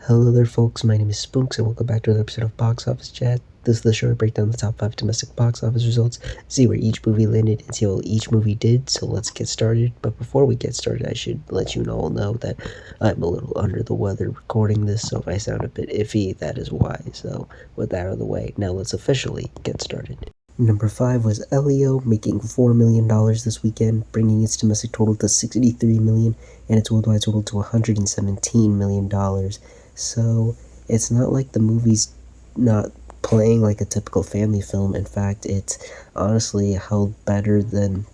Hello there folks, my name is Spunks and welcome back to another episode of Box Office Chat. This is the show where I break down the top 5 domestic box office results, see where each movie landed, and see how each movie did, so let's get started. But before we get started, I should let you all know that I'm a little under the weather recording this, so if I sound a bit iffy, that is why. So with that out of the way, now let's officially get started. Number 5 was Elio, making $4 million this weekend, bringing its domestic total to $63 million and its worldwide total to $117 million. So it's not like the movie's not playing like a typical family film. In fact, it's honestly held better than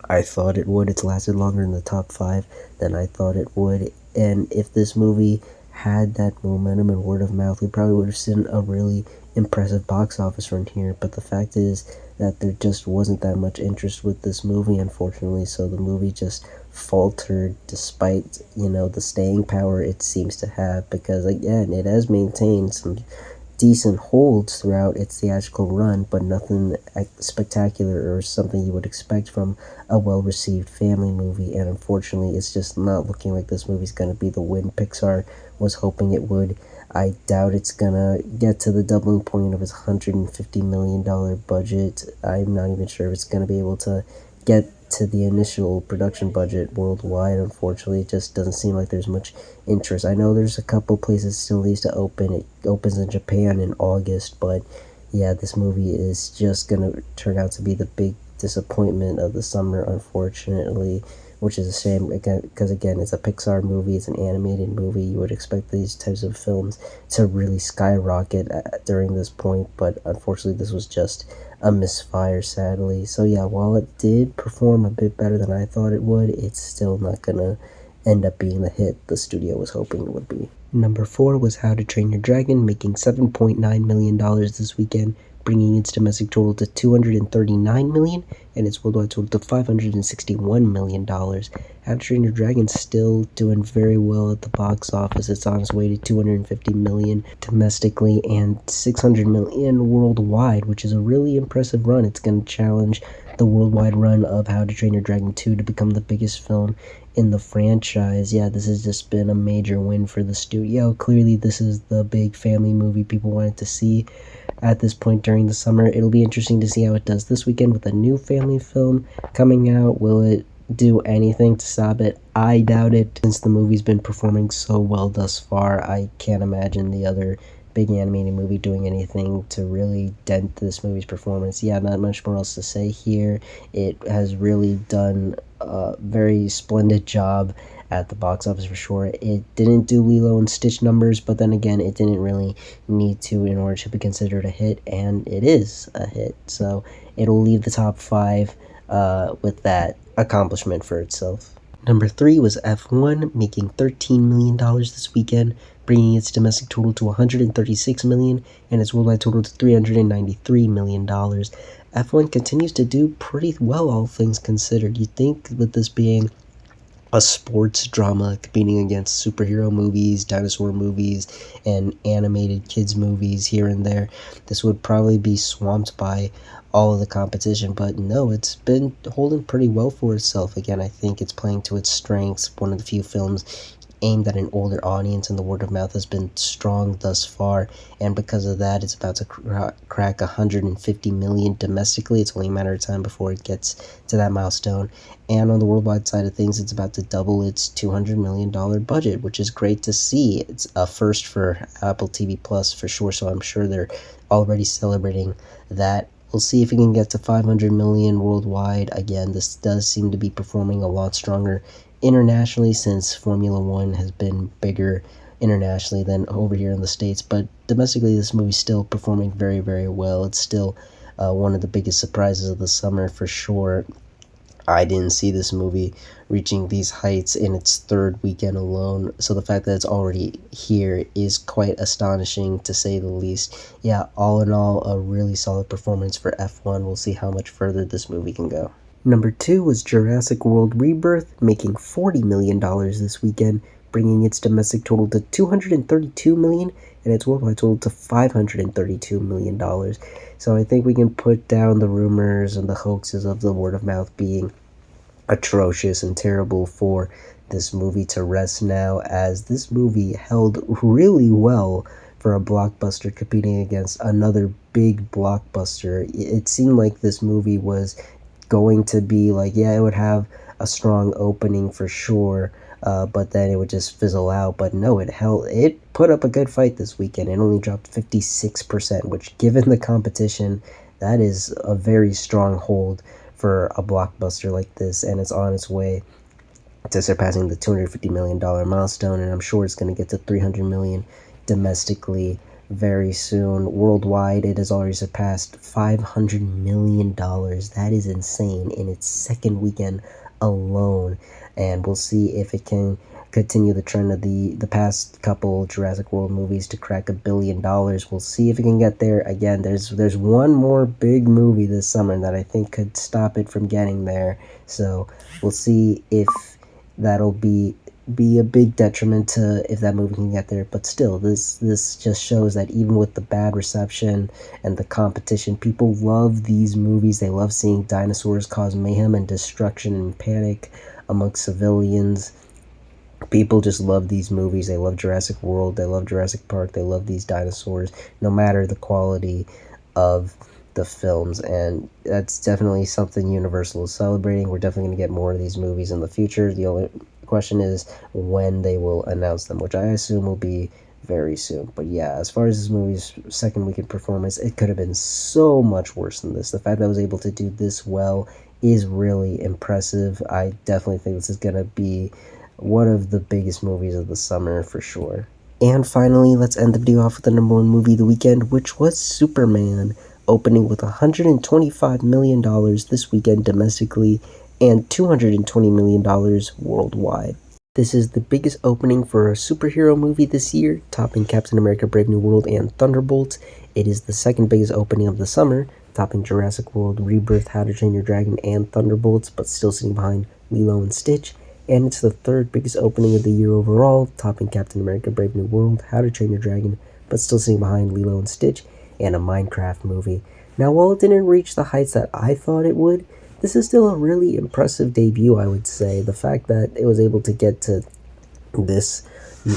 I thought it would. It's lasted longer in the top 5 than I thought it would. And if this movie had that momentum and word of mouth, we probably would have seen a really impressive box office run here. But the fact is that there just wasn't that much interest with this movie, unfortunately. So the movie just faltered despite, the staying power it seems to have. Because, again, it has maintained some decent holds throughout its theatrical run, but nothing spectacular or something you would expect from a well-received family movie. And unfortunately, it's just not looking like this movie's going to be the win Pixar was hoping it would. I doubt it's gonna get to the doubling point of its $150 million budget. I'm not even sure if it's gonna be able to get to the initial production budget worldwide. Unfortunately, it just doesn't seem like there's much interest. I know there's a couple places still needs to open. It opens in Japan in August, but yeah, this movie is just gonna turn out to be the big disappointment of the summer, unfortunately, which is a shame, again, because again, it's a Pixar movie, it's an animated movie. You would expect these types of films to really skyrocket during this point, but unfortunately this was just a misfire, sadly. So yeah, while it did perform a bit better than I thought it would, it's still not gonna end up being the hit the studio was hoping it would be. Number 4 was How to Train Your Dragon, making $7.9 million this weekend, bringing its domestic total to $239 million and its worldwide total to $561 million. How to Train Your Dragon still doing very well at the box office. It's on its way to $250 million domestically and $600 million worldwide, which is a really impressive run. It's going to challenge the worldwide run of How to Train Your Dragon 2 to become the biggest film in the franchise. Yeah, this has just been a major win for the studio. Clearly, this is the big family movie people wanted to see at this point during the summer. It'll be interesting to see how it does this weekend with a new family film coming out. Will it do anything to stop it? I doubt it. Since the movie's been performing so well thus far, I can't imagine the other big animated movie doing anything to really dent this movie's performance. Yeah, not much more else to say here. It has really done a very splendid job at the box office for sure. It didn't do Lilo and Stitch numbers, but then again, it didn't really need to in order to be considered a hit, and it is a hit. So it'll leave the top 5 with that accomplishment for itself. Number 3 was F1, making $13 million this weekend, bringing its domestic total to $136 million and its worldwide total to $393 million. F1 continues to do pretty well, all things considered. You'd think with this being a sports drama competing against superhero movies, dinosaur movies, and animated kids movies here and there, this would probably be swamped by all of the competition, but no, it's been holding pretty well for itself. Again, I think it's playing to its strengths. One of the few films aimed at an older audience, and the word of mouth has been strong thus far, and because of that, it's about to crack $150 million domestically. It's only a matter of time before it gets to that milestone, and on the worldwide side of things, it's about to double its $200 million budget, which is great to see. It's a first for Apple TV Plus for sure, so I'm sure they're already celebrating that. We'll see if it can get to $500 million worldwide. Again, this does seem to be performing a lot stronger internationally, since Formula One has been bigger internationally than over here in the States, but domestically this movie's still performing very, very well. It's still one of the biggest surprises of the summer for sure. I didn't see this movie reaching these heights in its 3rd weekend alone, so the fact that it's already here is quite astonishing, to say the least. Yeah, all in all, a really solid performance for F1. We'll see how much further this movie can go. Number 2 was Jurassic World Rebirth, making $40 million this weekend, bringing its domestic total to $232 million and its worldwide total to $532 million. So I think we can put down the rumors and the hoaxes of the word of mouth being atrocious and terrible for this movie to rest now, as this movie held really well for a blockbuster competing against another big blockbuster. It seemed like this movie was going to be like, yeah, it would have a strong opening for sure, but then it would just fizzle out. But no, it put up a good fight this weekend. It only dropped 56%, which, given the competition, that is a very strong hold for a blockbuster like this, and it's on its way to surpassing the $250 million milestone, and I'm sure it's going to get to $300 million domestically very soon. Worldwide, it has already surpassed $500 million. That is insane in its second weekend alone, and we'll see if it can continue the trend of the past couple Jurassic World movies to crack $1 billion. We'll see if it can get there. Again, there's one more big movie this summer that I think could stop it from getting there, so we'll see if that'll be a big detriment to if that movie can get there. But still, this just shows that even with the bad reception and the competition, people love these movies. They love seeing dinosaurs cause mayhem and destruction and panic amongst civilians. People just love these movies. They love Jurassic World, they love Jurassic Park, they love these dinosaurs, no matter the quality of the films, and that's definitely something Universal is celebrating. We're definitely going to get more of these movies in the future. The only question is when they will announce them, which I assume will be very soon. But yeah, as far as this movie's second weekend performance, it could have been so much worse than this. The fact that I was able to do this well is really impressive. I definitely think this is going to be one of the biggest movies of the summer for sure. And finally, let's end the video off with the number one movie of the weekend, which was Superman, opening with $125 million this weekend domestically and $220 million worldwide. This is the biggest opening for a superhero movie this year, topping Captain America Brave New World and Thunderbolts. It is the second biggest opening of the summer, topping Jurassic World, Rebirth, How to Train Your Dragon, and Thunderbolts, but still sitting behind Lilo and Stitch. And it's the third biggest opening of the year overall, topping Captain America Brave New World, How to Train Your Dragon, but still sitting behind Lilo and Stitch, and a Minecraft movie. Now, while it didn't reach the heights that I thought it would, this is still a really impressive debut, I would say. The fact that it was able to get to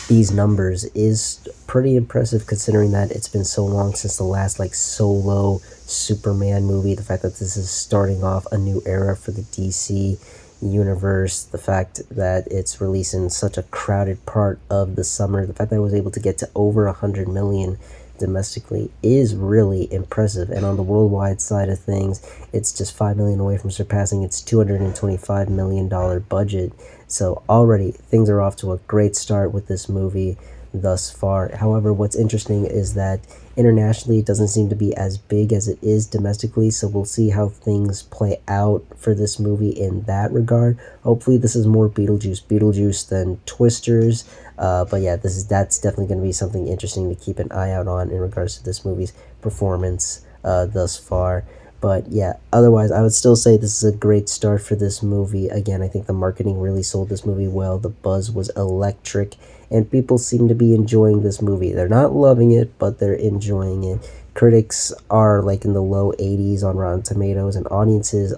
these numbers is pretty impressive, considering that it's been so long since the last solo Superman movie. The fact that this is starting off a new era for the DC universe, the fact that it's released in such a crowded part of the summer, the fact that it was able to get to over 100 million domestically is really impressive. And on the worldwide side of things, it's just 5 million away from surpassing its $225 million budget. So already things are off to a great start with this movie thus far. However, what's interesting is that internationally it doesn't seem to be as big as it is domestically, so we'll see how things play out for this movie in that regard. Hopefully this is more Beetlejuice than Twisters, but yeah, that's definitely going to be something interesting to keep an eye out on in regards to this movie's performance thus far. But yeah, otherwise, I would still say this is a great start for this movie. Again, I think the marketing really sold this movie well. The buzz was electric, and people seem to be enjoying this movie. They're not loving it, but they're enjoying it. Critics are in the low 80s on Rotten Tomatoes, and audiences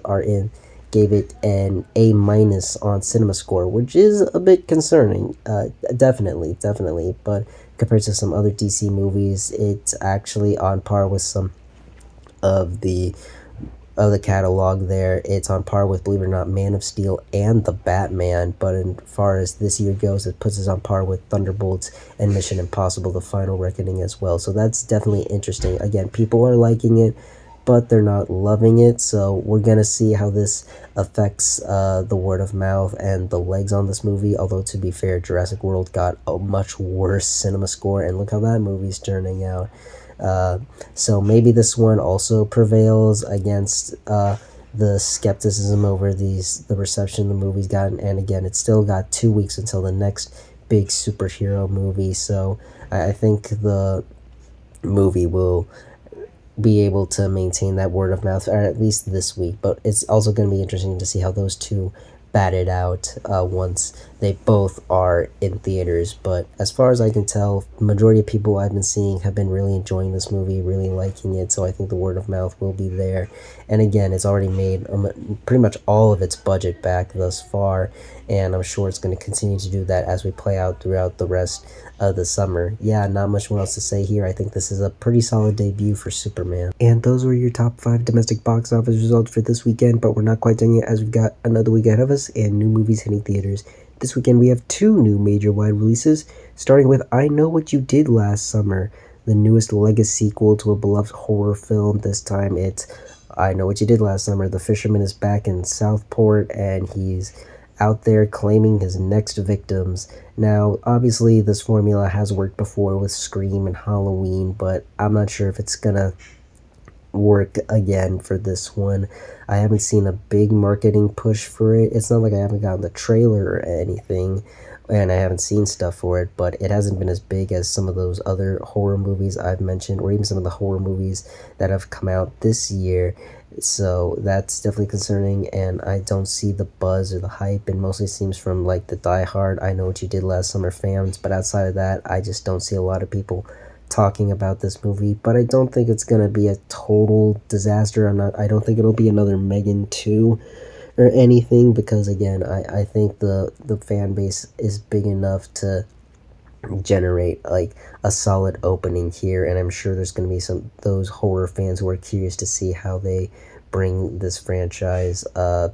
gave it an A- on CinemaScore, which is a bit concerning. Definitely. But compared to some other DC movies, it's actually on par with some of the catalog there. It's on par with, believe it or not, Man of Steel and The Batman, but as far as this year goes, it puts us on par with Thunderbolts and Mission Impossible: The Final Reckoning as well. So that's definitely interesting. Again, people are liking it, but they're not loving it, so we're gonna see how this affects the word of mouth and the legs on this movie. Although, to be fair, Jurassic World got a much worse cinema score, and look how that movie's turning out. So maybe this one also prevails against the skepticism over the reception the movie's gotten. And again, it's still got 2 weeks until the next big superhero movie, so I think the movie will be able to maintain that word of mouth, or at least this week. But it's also going to be interesting to see how those two bat it out once they both are in theaters, but as far as I can tell, the majority of people I've been seeing have been really enjoying this movie, really liking it, so I think the word of mouth will be there. And again, it's already made pretty much all of its budget back thus far, and I'm sure it's going to continue to do that as we play out throughout the rest of the summer. Yeah, not much more else to say here. I think this is a pretty solid debut for Superman. And those were your top 5 domestic box office results for this weekend, but we're not quite done yet as we've got another week ahead of us and new movies hitting theaters. This weekend we have 2 new major wide releases, starting with I Know What You Did Last Summer, the newest legacy sequel to a beloved horror film. This time it's I Know What You Did Last Summer. The fisherman is back in Southport and he's out there claiming his next victims. Now, obviously, this formula has worked before with Scream and Halloween, but I'm not sure if it's gonna work again for this one. I haven't seen a big marketing push for it. It's not like I haven't gotten the trailer or anything, and I haven't seen stuff for it, but it hasn't been as big as some of those other horror movies I've mentioned, or even some of the horror movies that have come out this year. So that's definitely concerning, and I don't see the buzz or the hype. It mostly seems from like the diehard I Know What You Did Last Summer fans, but outside of that, I just don't see a lot of people talking about this movie. But I don't think it's gonna be a total disaster. I don't think it'll be another Megan 2 or anything, because again, I think the fan base is big enough to generate like a solid opening here, and I'm sure there's going to be some those horror fans who are curious to see how they bring this franchise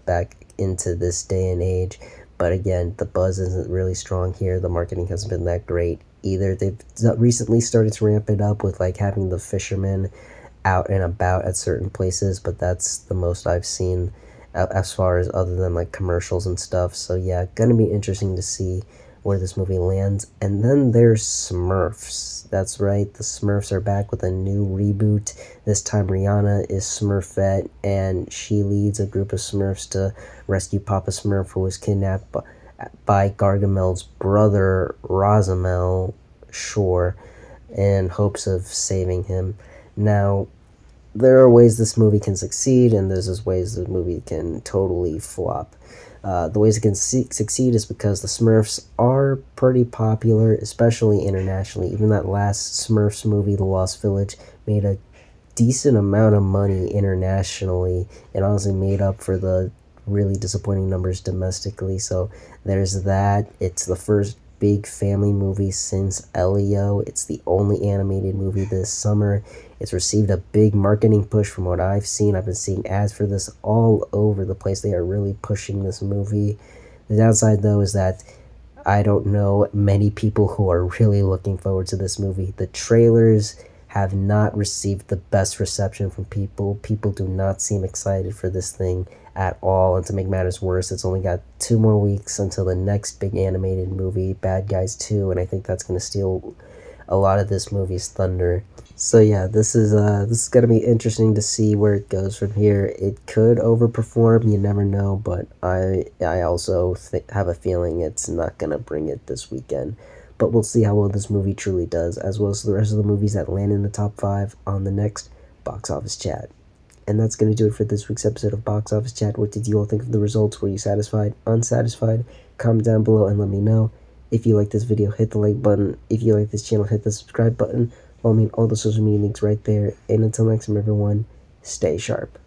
back into this day and age. But again, the buzz isn't really strong here. The marketing hasn't been that great either. They've recently started to ramp it up with like having the fishermen out and about at certain places, but that's the most I've seen as far as other than like commercials and stuff. So yeah, gonna be interesting to see where this movie lands. And then there's Smurfs. That's right, the Smurfs are back with a new reboot. This time Rihanna is Smurfette, and she leads a group of Smurfs to rescue Papa Smurf, who was kidnapped by Gargamel's brother, Rosamel Shore, in hopes of saving him. Now, there are ways this movie can succeed, and there's ways the movie can totally flop. The ways it can succeed is because the Smurfs are pretty popular, especially internationally. Even that last Smurfs movie, The Lost Village, made a decent amount of money internationally. It honestly made up for the really disappointing numbers domestically. So there's that. It's the first big family movie since Elio. It's the only animated movie this summer. It's received a big marketing push from what I've seen. I've been seeing ads for this all over the place. They are really pushing this movie. The downside, though, is that I don't know many people who are really looking forward to this movie. The trailers have not received the best reception from people. People do not seem excited for this thing at all. And to make matters worse, it's only got 2 more weeks until the next big animated movie, Bad Guys 2, and I think that's going to steal a lot of this movie's thunder. So yeah, this is gonna be interesting to see where it goes from here. It could overperform, you never know, but I also have a feeling it's not gonna bring it this weekend. But we'll see how well this movie truly does, as well as the rest of the movies that land in the top 5 on the next Box Office Chat. And that's going to do it for this week's episode of Box Office Chat. What did you all think of the results? Were you satisfied? Unsatisfied? Comment down below and let me know. If you like this video, hit the like button. If you like this channel, hit the subscribe button. Follow me on all the social media links right there. And until next time, everyone, stay sharp.